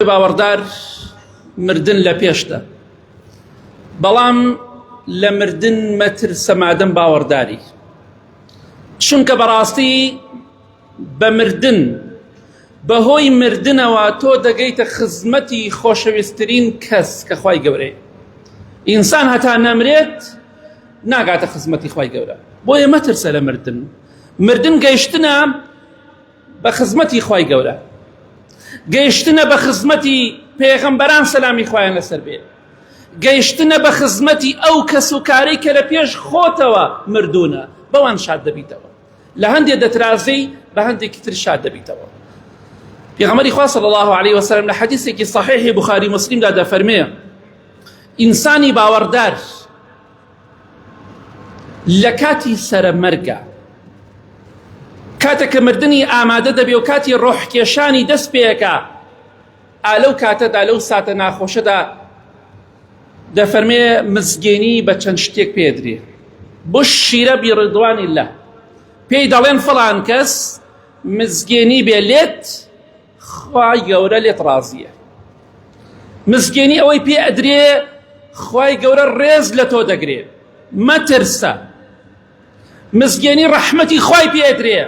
باوەڕدار مردن لە پێشتە، بەڵام لە مردن مەترسە مادەم باوەڕداری، چونکە بەڕاستی بە مردن بەهۆی مردنەوە تۆ دەگەیتە خزمەتی خۆشەویستترین کەس کە خوای گەورەیە. ئینسان هەتا نەمرێت ناگاتە خزمەتی خوای گەورە، بۆیە مەترسە لە مردن. مردن گەیشتنە بە خزمەتی خوای گەورە، گەیشتنە بە خزمەتی پێغەمبەران سەلامی خوایان لەسەر بێ، گەیشتنە بە خزمەتی ئەو کەس و کارەی کە لە پێش خۆتەوە مردوونە، بەوان شاد دەبیتەوە، لە هەندێک دەترازەی بە هەندێکی تر شاد دەبیتەوە. پێغەمبەری خوا صلی الله علیه وسلم لە حەدیثێکی صحیحی بوخاری مسلمدا دەفەرمێ ئینسانی باوەڕدار لە کاتی سەرمەرگە، کاتێک کە مردنی ئامادە دەبێ و کاتی ڕۆحکێشانی دەست پێەکە، ئالەو کاتەدا لەو ساتە ناخۆشەدا دەفەرمێ مزگێنی بە چەند شتێک پێدرێ. بشیرە بیڕضوانی الله، پێی دەڵێن فڵان کەس مزگێنی بێ لێت خوای گەورە لێت ڕازیە. مزگێنی ئەوەی پێ ئەدرێ خوای گەورە ڕێز لە تۆ دەگرێ، مەترسە. مزگێنی ڕەحمەتی خوای پێ ئەدرێ،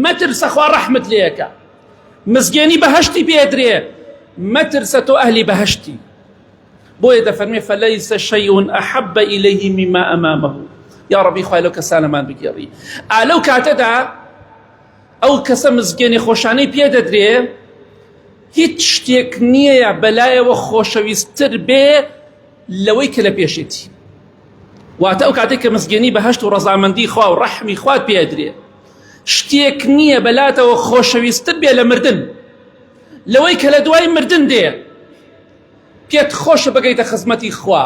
مەترسە خوا ڕەحمت لێیەکە. مزگێنی بەهەشتی پێ ئەدرێ، مەترسە تۆ ئەهلی بەهەشتی. بۆیە دەفەرمێ فەلەیسە شەیئون ئەحەبە ئیلەیهی میما ئەمامەه. یا ڕەبی خوای لەو کەسانەمان بگێڕی. ئالەو کاتەدا ئەو کەسە مزگێنی خۆشانەی پێ دەدرێ، هیچ شتێک نییە بەلایەوە خۆشەویستتر بێ لەوەی کە لە پێشێتی. واتە ئەو کاتێک کە مزگێنی بەهەشت و ڕەزامەندی خوا و ڕەحمی خوات پێ ئەدرێ، شتێک نییە بەلاتەوە خۆشەویستتر بێ لە مردن لەوەی کە لە دوای مردن دێ پێت خۆشە بگەیتە خزمەتی خوا،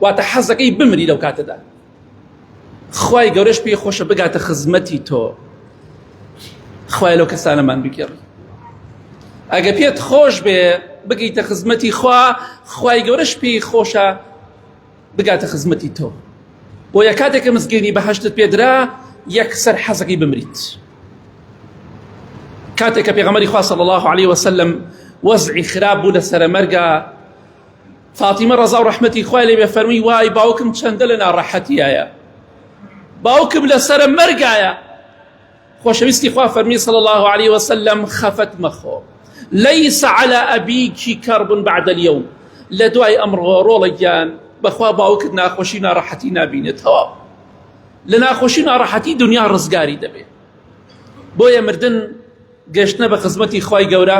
واتە حەزەکەی بمری لەو کاتەدا. خوای گەورەش پێی خۆشە بگاتە خزمەتی تۆ. خوای لەو کەسانەمان بگێڕی. ئەگە پێت خۆش بێ بگەیتە خزمەتی خوا، خوای گەورەش پێی خۆشە بگاتە خزمەتی تۆ. بۆیە کاتێک کە مزگێنی بەهەشتت پێدرا یەکسەر حەزەکەی بمریت. کاتێک کە پێغەمبەری خوا صلی الله علیه وسلم وەزعی خراپ بوو لە سەرمەرگە، فاتیمە ڕەزا و ڕەحمەتی خوای لێ بێ فەرمووی وای باوکم چەندە لە ناڕەحەتیایە، باوکم لە سەرمەرگایە. خۆشەویستی خوا فەرمی صلی الله علیه وسلم خەفەت مەخۆ، لەیس علی ئەبیکی کەرب بعد اليوم. لە دوای ئەمڕۆ ڕۆڵەگیان بەخوا باوکت ناخۆشی ناڕەحەتی نابینێتەوە. لە ناخۆشی ناڕەحەتی دنیا ڕزگاری دەبێت. بۆیە مردن گەشتنە بە خزمەتی خوای گەورە،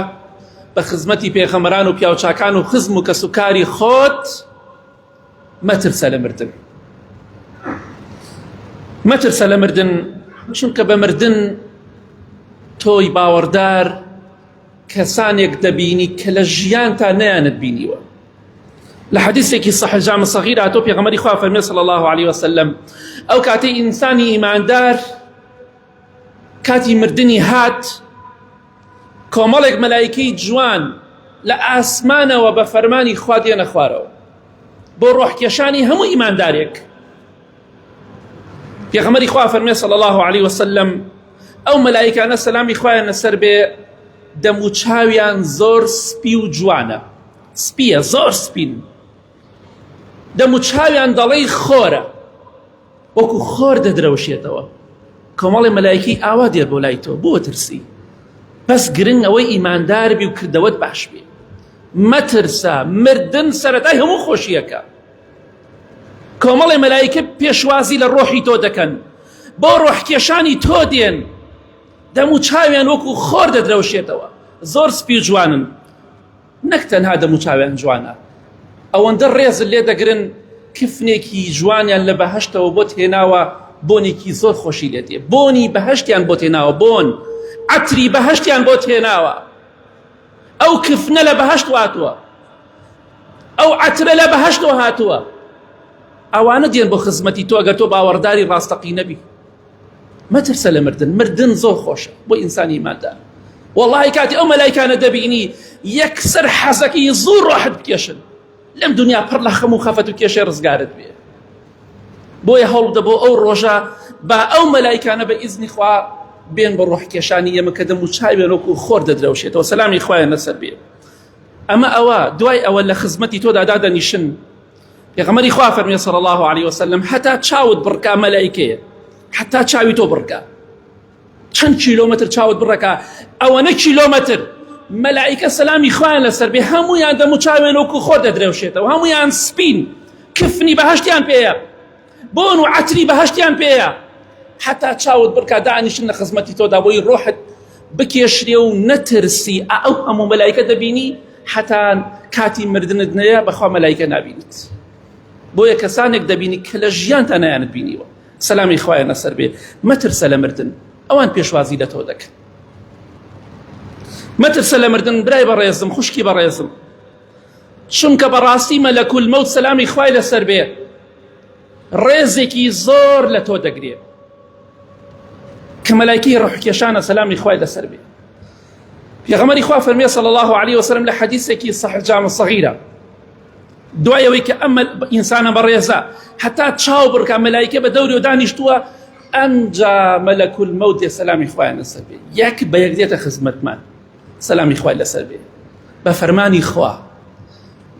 بە خزمەتی پێغەمبەران و پیاوچاکان و خزم و کەسوکاری خۆت. مەترسە لە مردن، مەترسە لە مردن، چونکە بە مردن تۆی باوەڕدار کەسانێک دەبینی کە لە ژیانتا نەیانت بینیوە. لە حەدیثێکی صحیح جامع صغیر هاتۆ پێغەمبەری خوا فەرمێ صلی الله علیه وسلم ئەو کاتەی ئینسانی ئیماندار کاتی مردنی هات، کۆمەڵێک مەلایکەی جوان لە ئاسمانەوە بە فەرمانی خوا دێنە خوارەوە بۆ ڕۆحکێشانی هەموو ئیماندارێک. پێغەمبەری خوا فەرمێ صلی الله علیه وسلم ئەو مەلایکانە سەلامی خوایان لەسەر بێ دەم و چاویان زۆر سپی و جوانە، سپیە زۆر سپین، دەم و چاویان دەڵێی خۆرە، وەکو خۆر دەدرەوشێتەوە. کۆمەڵی مەلایکی ئاوا دێر بۆ لای تۆ، بۆ ترسی. بەس گرنگ ئەوەی ئیماندار بی و کردەوەت باش بێ. مەترسە، مردن سەرەتای هەموو خۆشیەکە. کۆمەڵی مەلایکە پێشوازی لە ڕۆحی تۆ دەکەن، بۆ ڕۆحکێشانی تۆ دێن، دەم و چاویان وەکو خۆر دەدرەوشێتەوە، زۆر سپی و جوانن. نەک تەنها دەم و چاویان جوانە، ئەوەندە ڕێزن لێ دەگرن کفنێکی جوانیان لە بەهەشتەوە بۆ هێناوە، بۆنێکی زۆر خۆشی لێ دێ، بۆنی بەهەشتیان بۆ هێناوە، بۆن عەتری بەهەشتیان بۆ هێناوە. ئەو کفنە لە بەهەشت هاتووە، ئەو عەترە لە بەهەشتەوە هاتووە. ئەوانە دێن بۆ خزمەتی تۆ ئەگەر تۆ باوەڕداری ڕاستەقی نەبی. مەترسە لە مردن، مردن زۆر خۆشە بۆ ئینسانی ئیماندار. وەڵڵاهی کاتی ئەو مەلایکانە دەبینی یەکسەر حەزەکەی زۆر ڕاحەت بکێشن، لەم دنیا پڕ لە خەم و خەفەت و کێشەی ڕزگارت بێ. بۆیە هەوڵ بدە بۆ ئەو ڕۆژە با ئەو مەلایکانە بە ئیزنی خوا بێن بە ڕۆحکێشانی ئێمە کە دەم و چاویان وەکو خۆر دەدرەوشێتەوە. سەلامی خوایان لەسەر بێ. ئەمە ئەوە دوای ئەوە لە خزمەتی تۆدا دادەنیشن. پێغەمبەری خوا فەرمێ صلی الله عليه وسلم هەتا چاوت بڕکا مەلایکەیە، هەتا چاوی تۆ بڕکا. چەند کیلۆمەتر چاوت بڕکا، ئەوەنە کیلۆمەتر مەلایکە سەلامی خوایان لەسەر بێ، هەموویان دەم و چاوێن وەکو خۆ دەدرێوشێتەوە، هەموویان سپین، کفنی بەهەشتیان پێیە، بۆن و عەتری بەهەشتیان پێیە. هەتا چاوت بڕکا دانیشن لە خزمەتی تۆدا بۆی ڕۆحت بکێشرێ و نەترسی. ئەو هەموو مەلایکە دەبینی، هەتا کاتی مردنت نەیە بەخوا مەلایکە نابینیت. بۆیە کەسانێک دەبینی کە لە ژیانتان نەیانت بینیوە، سەلامی خوایان لەسەر بێ، مەترسە لە مردن، ئەوان پێشوازی لە تۆ دەکەن. مەترسە لە مردن برای بەڕێزم، خوشکی بەڕێزم، چونکە بەڕاستی مەلەکول مەوت سەلامی خوای لەسەر بێ ڕێزێکی زۆر لە تۆ دەگرێ، کە مەلایکەی ڕوحکێشانە سەلامی خوای لەسەر بێ. پێغەمبەری خوا فەرمێ صلی الله عليه وسلم لە حەدیثێکی صحیح جامع صغیرە، دوایەوەی کە ئەمە ئینسانە بەڕێزە هەتا چاو بڕکا مەلایکە بە دەوری و دانیشتووە، ئەنجا مەلەکول مەوت دێ سەلامی خوایان لەسەر بێ، یەک بە یەک دێتە خزمەتمان سەلامی خوای لەسەر بێ بە فەرمانی خوا.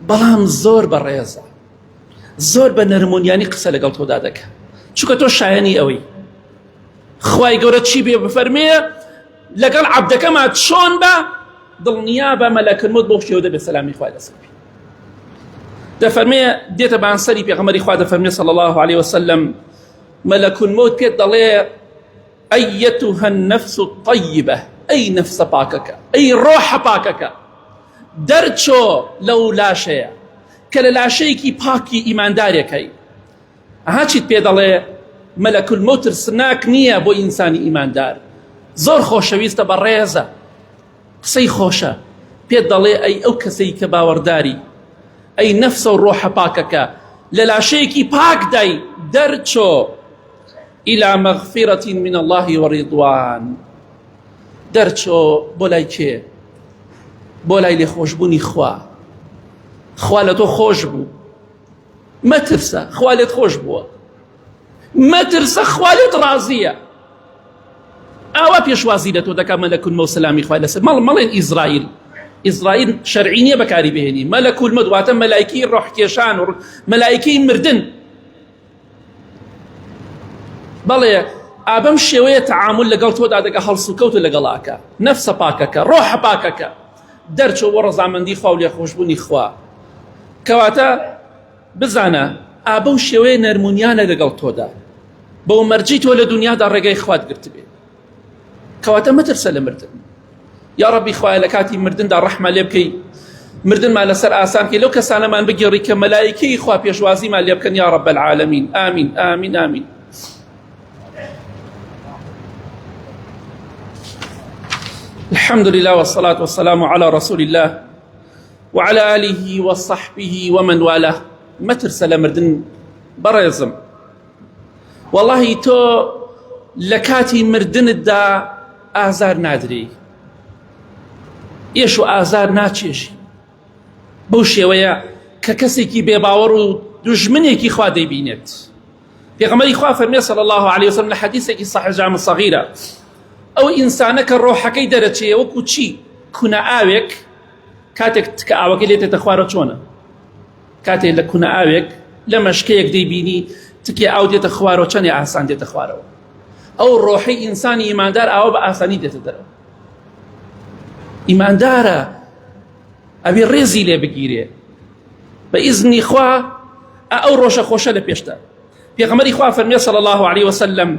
بەڵام زۆر بەڕێزە، زۆر بە نەرمونیانی قسە لەگەڵ تۆدا دەکە، چونکە تۆ شایەنی ئەوەی خوای گەورە چی بێ بفەرمێ لەگەڵ عەبدەکەما چۆن بە دڵنیا بە مەلەکول مەوت بۆ شێوە دەبێت سەلامی خوای لەسەر بێ. دەفەرمێ دێتە بانسەری پێغەمبەری خوا دەفەرمێ صلی الله عليه وسلم مەلەکول مەوت پێت دەڵێ ئەیەتوها النەفس الطەیبە، ئەی نەفسە پاکەکە، ئەی ڕۆحە پاکەکە، دەرچۆ لەو لاشەیە کە لە لاشەیەکی پاکی ئیماندارێکەی. ئەها چیت پێ دەڵێ مەلەکول مەوت ترسناک نییە بۆ ئینسانی ئیماندار، زۆر خۆشەویستە، بەڕێزە، قسەی خۆشە. پێت دەڵێ ئەی ئەو کەسەی کە باوەڕداری، ئەی نەفسە و ڕۆحە پاکەکە، لە لاشەیەکی پاک دای دەرچۆ إلى مغفرة من الله ورضوان، دەرچۆ بۆ لای کێ؟ بۆ لای لێخۆشبوونی خوا. خوا لە تۆ خۆش بوو، مەترسە، خوا لێت خۆش بووە، مەترسە، خوا لێت ڕازیە. ئاوا پێشوازی لە تۆ دەکا مەلەکول مەوت سەلامی خوای لەسەر. مەڵێن ئیزرائیل، ئیزرائیل شەرعی نییە بەکاری بهێنی. مەلەکول مەوت واتە مەلایکەی ڕۆحکێشان و مەلایکەی مردن. بەڵێ ئابەم شێوەیە تەعامل لەگەڵ تۆدا دەکە، هەڵس و کەوتە لەگەڵاکە، نەفسە پاکەکە، ڕۆحە پاکەکە، دەرچۆ بۆ ڕەزامەندی خوا و لێخۆشبوونی خوا. کەواتە بزانە ئابە و شێوەیە نەرمونیانە لەگەڵ تۆدا، بۆ مەرجی تۆ لە دنیادا ڕێگای خوات گرت بێ. کەواتە مەترسە لە مردن. یا ڕەبی خوایە لە کاتی مردندا ڕەحمە لێ بکەی، مردنمان لەسەر ئاسان کەی، لەو کەسانەمان بگێڕی کە مەلایکەی خوا پێشوازیمان لێ بکەن، یا ڕەب العالەمین. ئامین ئامین ئامین. الحمد لله والصلاة والسلام على رسول الله وعلى آله وصحبه ومن والاه. مترسە لە مردن بەڕێزم، والله تۆ لە کاتی مردنتدا ئازار نادرێ، ئێش و ئازار ناچێژی، بەو شێوەیە کە کەسێکی بێباوەڕ و دوژمنێکی خوا دەیبینێت. پێغەمبەری خوا فەرمێ صلی الله عليه وسلم لە حەدیثێکی صحیح جامع صغیرە، ئەو ئینسانە کە ڕۆحەکەی دەرەچێ وەکو چی؟ کونە ئاوێک، کاتێک کە ئاوەکەی لێتێتە خوارە چۆنە؟ کاتێک لە کونە ئاوێک لە مەشکەیەک دەیبینی تکێ ئاو دێتە خوارەوە، چەندێ ئاسان دێتە خوارەوە. ئەو ڕۆحەی ئینسانی ئیماندار ئاوە بە ئاسانی دێتە دەرەوە. ئیماندارە ئەبێ ڕێزی لێ بگیرێ بە ئیزنی خوا، ئەو ڕۆژە خۆشە لە پێشتە. پێغەمبەری خوا فەرمێ صلی الله عليه وسلم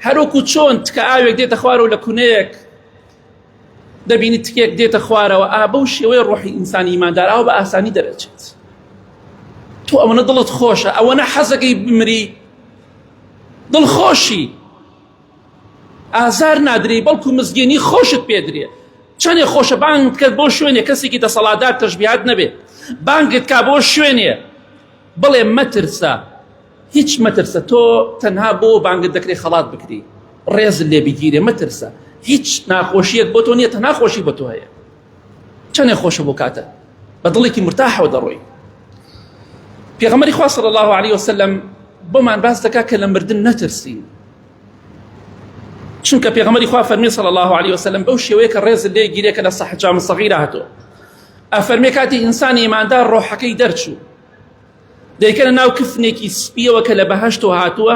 هەروەکو چۆن تکە ئاوێک دێتە خوارەوە لە کونەیەک دەبینی تکێک دێتە خوارەوە، بەو شێوەیە ڕۆحی ئینسانی ئیماندار ئاو بە ئاسانی دەرەچێت. تۆ ئەوەنە دڵت خۆشە، ئەوەنە حەزەکەی بمری، دڵخۆشی، ئازار نادرێ، بەڵکو مزگێنی خۆشت پێدرێ. چەندێ خۆشە بانگت کرد بۆ شوێنێ، کەسێکی دەسەڵاتدار تەشبیهات نەبێت، بانگت کا بۆ شوێنێ، بڵێ مەترسە، هیچ مەترسە، تۆ تەنها بۆ بانگت دەکرێت خەڵات بکری، ڕێزت لێ بگیرێ، مەترسە، هیچ ناخۆشیەک بۆ تۆ نییە، تەنها خۆشی بۆ تۆ هەیە. چەندێ خۆشە بۆ کاتە بە دڵێکی مرتاحەوە دەڕۆی. پێغەمبەری خوا صلی الله عليه وسلم بۆمان باس دەکات کە لە مردن نەترسین، چونکە پێغەمبەری خوا فەرمی صلی الله عليه وسلم بەو شێوەیە کە ڕێزت لێ گیرێ کە لە صحیح جامع صغیرە هاتووە، ئەفەرمێ کاتی ئینسانی ئیماندار ڕۆحەکەی دەرچوو دەیکەنە ناو کفنێکی سپیەوە کە لە بەهەشتەوە هاتووە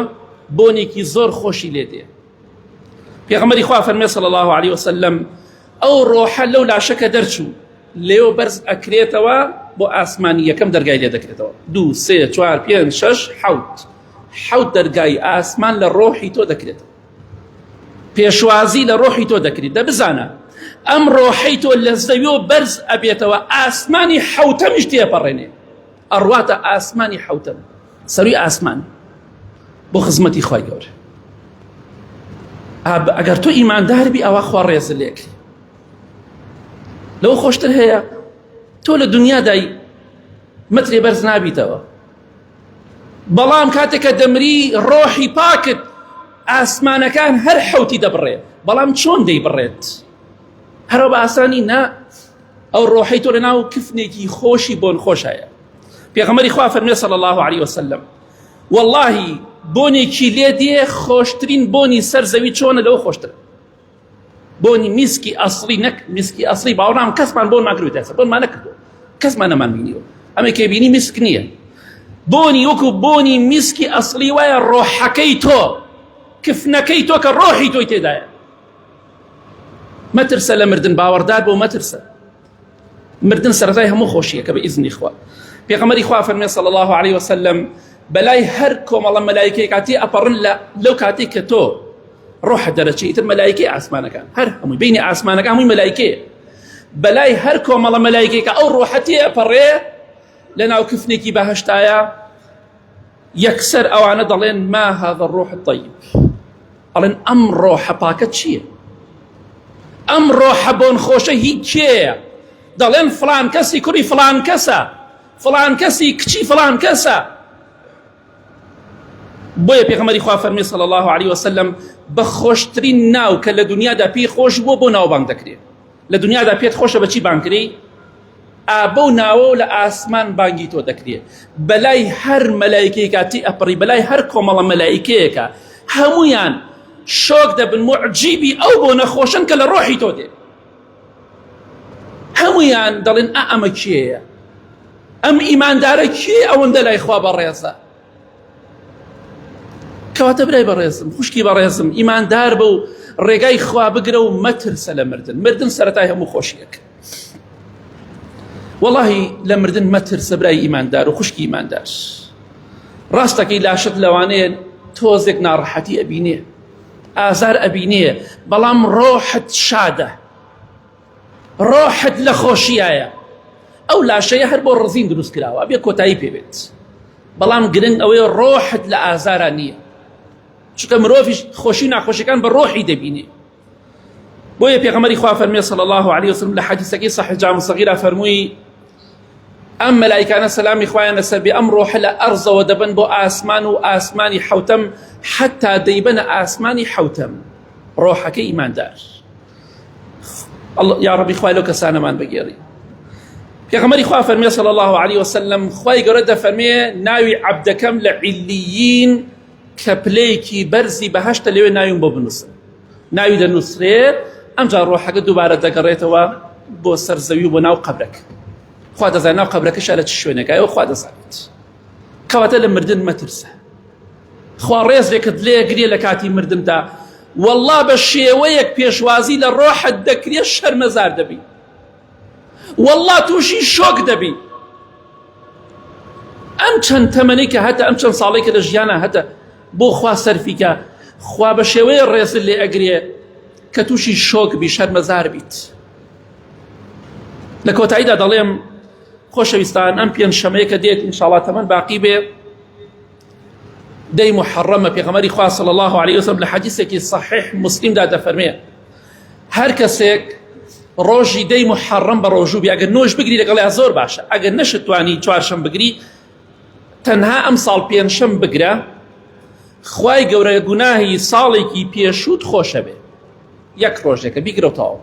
بۆنێکی زۆر خۆشی لێ دێ. پێغەمبەری خوا فەرمێ صلی الله عليه وسلم ئەو ڕۆحە لەو لاشەکە دەرچوو لێوە بەرز ئەکرێتەوە بۆ ئاسمانی یەکەم دەرگای لێ دەکرێتەوە، 2 3 4 5 6 حەوت دەرگای ئاسمان لە ڕۆحی تۆ دەکرێتەوە، پێشوازی لە ڕۆحی تۆ دەکرێت. دەبزانە ئەم ڕۆحەی تۆ لە زەویەوە بەرز ئەبێتەوە ئاسمانی حەوتەمیش تێپەڕێنێ، ئەڕواتە ئاسمانی حەوتەم، سەروی ئاسمان بۆ خزمەتی خوای گەورە. ئەگەر تۆ ئیمانداربی ئەوە خوا ڕێزت لێکرێ. لەوە خۆشتر هەیە تۆ لە دنیادای مەترێ بەرز نابیتەوە، بەڵام کاتێکە دەمری ڕۆحی پاکت ئاسمانەکان هەر حەوتی دەبڕێ، بەڵام چۆن دەیبڕێت؟ هەرەوە بە ئاسانی نا، ئەو ڕۆحەی تۆ لە ناو کفنێکی خۆشی بۆن خۆش هەیە. پێغەمبەری خوا فەرمێ صلی الله عليه وسلم واللهی بۆنێکی لێ دێ خۆشترین بۆنی سەر زەوی چۆنە لەوە خۆشترە، بۆنی میسکی ئەسڵی، نەک میسکی ئەسڵی باوەڕام کەسمان بۆن ناکردوێت ئێستا، بۆنمان نەکردووە، کەسمان نەمان بینیوە، ئەمە کێ بینی میسک نییە. بۆنی وەکو بۆنی میسکی ئەسڵی وایە ڕۆحەکەی تۆ، کفنەکەی تۆ کە ڕۆحی تۆی تێدایە. مەترسە لە مردن، باوەڕدار بۆ مەترسە. مردن سەرەتای هەموو خۆشیەکە بە ئیزنی خوا. پێغەمبەری خوا فەرمێ صلی الله عليه وسلم بەلای هەر کۆمەڵە مەلایکەی کاتی ئەپەڕن لەو کاتێک کە تۆ ڕۆحە دەرەچێ، ئیتر مەلایکەی ئاسمانەکان هەر هەمووی بینی ئاسمانەکان هەمووی مەلایکەیە، بەلای هەر کۆمەڵە مەلایکەی کە ئەو ڕۆحەتی ئەپەڕێ لە ناو کفنێکی بەهەشتایە، یەکسەر ئەوانە دەڵێن ما هذا الروح الطيب، ئەڵێن ئەم ڕۆحە پاکە چییە؟ ئەم ڕۆحە بۆن خۆشە هیچ کێیە؟ دەڵێن فلان کەسی کوڕی فلان کەسە، فلان کەسی کچی فلان کەسە. بۆیە پێغەمبەری خوا فەرمێ صلی الله عليه وسلم بە خۆشترین ناو کە لە دنیادا پێی خۆش بووە بۆ ناوبانگ دەکرێت. لە دنیادا پێت خۆشە بەچی بانگکری؟ بەو ناوە لە ئاسمان بانگی تۆ دەکرێت، بەلای هەر مەلایکەی کاتی ئەپڕی، بەلای هەر کۆمەڵە مەلایکەیەکە هەمویان شۆک دەبن، معجیبی ئەو بۆ نەخۆشن کە لە ڕۆحی تۆ دێ. هەمویان دەڵێن ئەمە کێیە؟ ئەم ئیماندارە کێ ئەوەندە لای خوا بەڕێزە؟ کەواتە برای بەڕێزم، خوشکی بەڕێزم، ئیماندار بە و ڕێگای خوا بگرە و مەترسە لە مردن. مردن سەرەتای هەموو خۆشیەکە. واللهی لە مردن مەترسە برای ئیماندار و خوشکی ئیماندار. ڕاستەکەی لاشت لەوانەیە تۆزێک ناڕەحەتی ئەبینێ، ئازار ئەبینێ، بەڵام ڕۆحت شادە، ڕۆحت لە خۆشیایە. ئەو لاشەیە هەر بۆ ڕزین دروست کراوە، بێ کۆتایی پێبێت، بەڵام گرنگ ئەوەیە ڕۆحت لە ئازارە نییە، چونکە مرۆڤیش خۆشی ناخۆشیەکان بە ڕۆحی دەبینێ. بۆیە پێغەمبەری خوا فەرمێ صلی الله عليه وسلم لە حەدیثەکەی صحیح جامع صغیرە فەرمووی ئەم مەلایکانە سەلامی خوایان لەسەر بێ ئەم ڕۆحە لە ئەرزەوە دەبن بۆ ئاسمان و ئاسمانی حەوتەم حەتا دەیبەنە ئاسمانی حەوتەم، ڕۆحەکەی ئیماندار. یا ڕەبی خوای لەو کەسانەمان بگێڕی. پێغەمبەری خوا فەرمێ صلی الله عليه وسلم خوای گەورە دەفەرمێ ناوی عەبدەکەم لە عیلیین کە پلەیەکی بەرزی بەهەشتە لەوێ ناویم بۆ بنووسن، ناوی دەنووسرێت، ئەمجا ڕۆحەکە دووبارە دەگەڕێتەوە بۆ سەر زەوی و بۆ ناو قەبرەکە. خوا دەزانێت ناو قەبرەکەشە لە چ شوێنێکە، ئەوە خوا دەزانێت. کەواتە لە مردن مەترسە، خوا ڕێزێکت لێگرێ لە کاتی مردندا، والله بە شێوەیەک پێشوازی لە ڕۆحت دەکرێت شەرمەزار دەبی، والله تووشی شۆک دەبی. ئەم چەند تەمەنەی کە هەتە ئەم چەند ساڵەی کە لە ژیانە هەتە بۆ خوا سەرفیکە، خوا بە شێوەیە ڕێزت لێ ئەگرێ کە تووشی شۆک بی، شەرمەزار بیت. لە کۆتاییدا دەڵێم خۆشەویستان ئەم پێنجشەمەیە کە دێت ئینشاءڵڵا تەمەن باقی بێ، دەی محەڕەمە. پێغەمبەری خوا صلی الله عليه وسلم لە حەدیثێکی صحیح مسلمدا دەفەرمێ هەر کەسێک ڕۆژی دەی محەڕەم بە ڕۆژوو بی، ئەگەر نۆش بگری لەگەڵیا زۆر باشە، ئەگەر نەشتوانی چوارشەم بگری، تەنها ئەم ساڵ پێنجشەم بگرە، خوای گەورە گوناهی ساڵێکی پێشووت خۆشە بێ. یەک ڕۆژێکە بیگرەوتەوە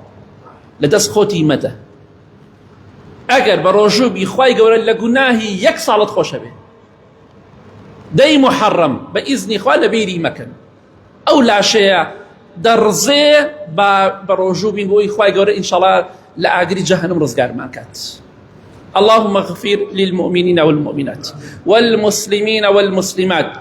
لە دەست خۆتی مەدە. ئەگەر بە ڕۆژوو بی خوای گەورە لە گوناهی یەک ساڵت خۆشە بێ. دەی محەڕەم بە ئیزنی خوا لە بیری مەکەن، ئەو لاشەیە دەڕزێ بە ڕۆژوو بین بۆی خوای گەورە ئینشاءڵڵا لە ئاگری جەهەنەم ڕزگارمان کات. اللهم اغفر للمؤمنين والمؤمنات والمسلمين والمسلمات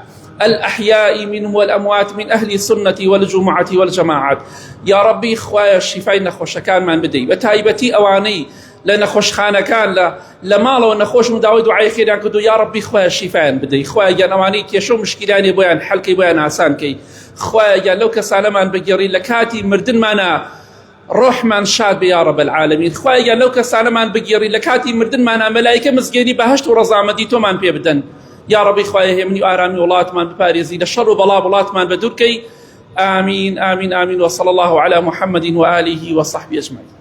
الأحياء منهم والأموات من أهل السنة والجمعة والجماعات. يا ربي خوايا الشفاء نخوش كان من بدي بتايبتي أواني لنخوش خانة كان لما لو نخوش مداوي دعاء خير كدو يا ربي خوايا الشفاء بدي خوايا أواني تيشو مشكلاني بيان حلقي بيان آسان كي خوايا لو كسالمان بجري لكاتي مردن مانا روح من شاد يا رب العالمين. خوايا لو كسالمان بجري لكاتي مردن مانا ملائكة مزجيني بهشت ورزامدي تو من بيبدن يا ربي خوايا همني وآرامي ولات من بباريزي لشر وبلا ولات من بدركي. آمين آمين آمين. وصلى الله على محمد وآله وصحبه أجمعين.